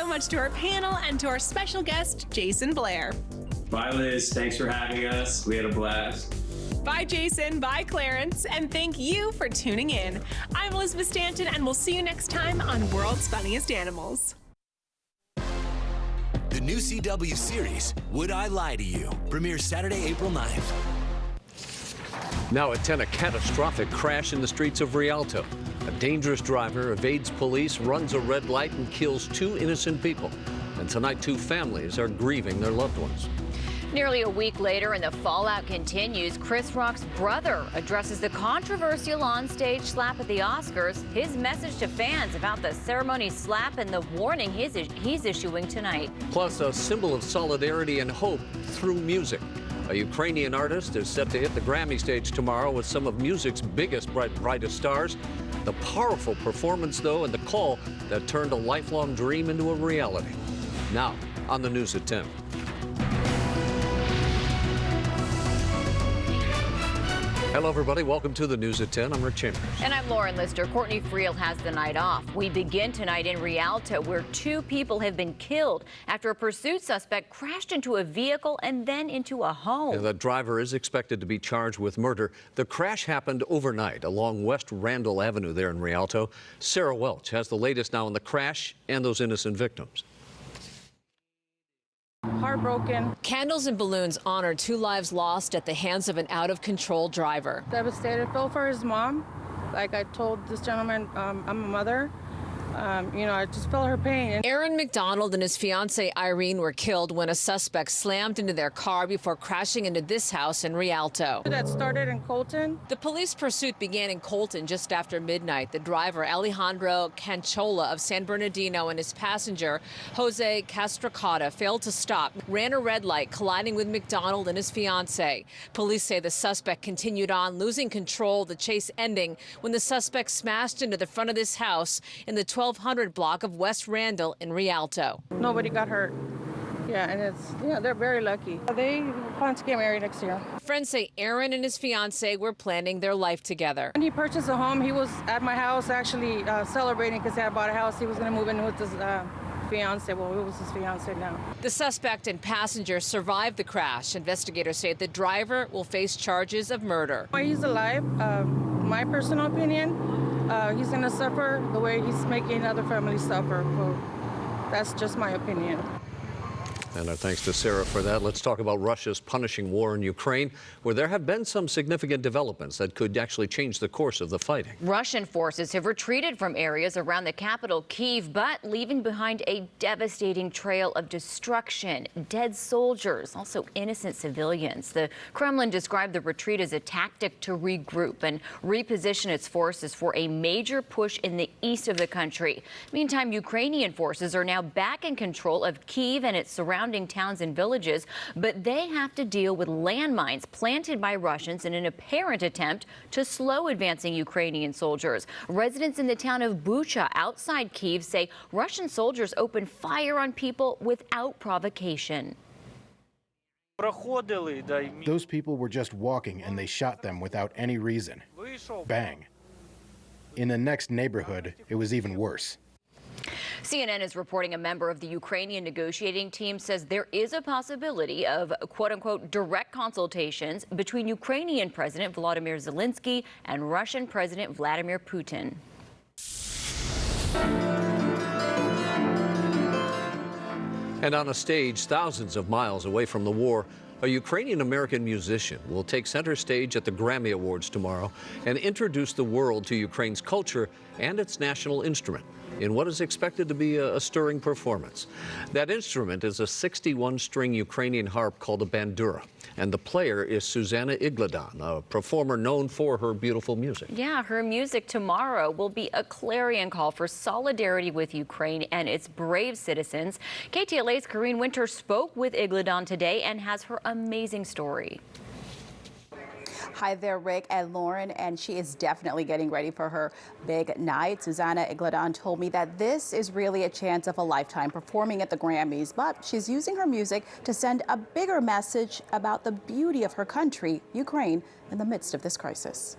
much to our panel and to our special guest, Jason Blair. Bye, Liz. Thanks for having us. We had a blast. Bye, Jason. Bye, Clarence. And thank you for tuning in. I'm Elizabeth Stanton, and we'll see you next time on World's Funniest Animals. The new CW series, Would I Lie to You? Premieres Saturday, April 9th. Now at 10, a catastrophic crash in the streets of Rialto. A dangerous driver evades police, runs a red light, and kills 2 innocent people. And tonight, 2 families are grieving their loved ones. Nearly a week later, and the fallout continues, Chris Rock's brother addresses the controversial onstage slap at the Oscars, his message to fans about the ceremony slap, and the warning he's issuing tonight. Plus, a symbol of solidarity and hope through music. A Ukrainian artist is set to hit the Grammy stage tomorrow with some of music's biggest, brightest stars. The powerful performance, though, and the call that turned a lifelong dream into a reality. Now, on the News at 10. Hello, everybody. Welcome to the News at 10. I'm Rick Chambers. And I'm Lauren Lister. Courtney Friel has the night off. We begin tonight in Rialto, where 2 people have been killed after a pursuit suspect crashed into a vehicle and then into a home. The driver is expected to be charged with murder. The crash happened overnight along West Randall Avenue there in Rialto. Sarah Welch has the latest now on the crash and those innocent victims. Heartbroken. Candles and balloons honor 2 lives lost at the hands of an out-of-control driver. Devastated. Feel for his mom. Like I told this gentleman, I'm a mother. I just felt her pain. Aaron McDonald and his fiancée Irene were killed when a suspect slammed into their car before crashing into this house in Rialto. That started in Colton. The police pursuit began in Colton just after midnight. The driver, Alejandro Canchola of San Bernardino, and his passenger, Jose Castracata, failed to stop, ran a red light, colliding with McDonald and his fiancée. Police say the suspect continued on, losing control, the chase ending when the suspect smashed into the front of this house in the 1200 block of West Randall in Rialto. Nobody got hurt. Yeah, and they're very lucky. They plan to get married next year. Friends say Aaron and his fiancée were planning their life together. When he purchased a home, he was at my house actually celebrating because he had bought a house. He was going to move in with his fiance. Well, it was his fiance now. The suspect and passenger survived the crash. Investigators say the driver will face charges of murder. Why he's alive, my personal opinion, he's going to suffer the way he's making other families suffer. Well, that's just my opinion. And our thanks to Sarah for that. Let's talk about Russia's punishing war in Ukraine, where there have been some significant developments that could actually change the course of the fighting. Russian forces have retreated from areas around the capital, Kyiv, but leaving behind a devastating trail of destruction, dead soldiers, also innocent civilians. The Kremlin described the retreat as a tactic to regroup and reposition its forces for a major push in the east of the country. Meantime, Ukrainian forces are now back in control of Kyiv and its surrounding towns and villages, but they have to deal with landmines planted by Russians in an apparent attempt to slow advancing Ukrainian soldiers. Residents in the town of Bucha outside Kyiv say Russian soldiers opened fire on people without provocation. Those people were just walking and they shot them without any reason. Bang. In the next neighborhood, it was even worse. CNN is reporting a member of the Ukrainian negotiating team says there is a possibility of quote-unquote direct consultations between Ukrainian President Volodymyr Zelensky and Russian President Vladimir Putin. And on a stage thousands of miles away from the war, a Ukrainian-American musician will take center stage at the Grammy Awards tomorrow and introduce the world to Ukraine's culture and its national instrument in what is expected to be a stirring performance. That instrument is a 61-string Ukrainian harp called a bandura, and the player is Susanna Igladan, a performer known for her beautiful music. Yeah, her music tomorrow will be a clarion call for solidarity with Ukraine and its brave citizens. KTLA's Corrine Winter spoke with Igladan today and has her amazing story. Hi there, Rick and Lauren, and she is definitely getting ready for her big night. Susanna Igladan told me that this is really a chance of a lifetime performing at the Grammys, but she's using her music to send a bigger message about the beauty of her country, Ukraine, in the midst of this crisis.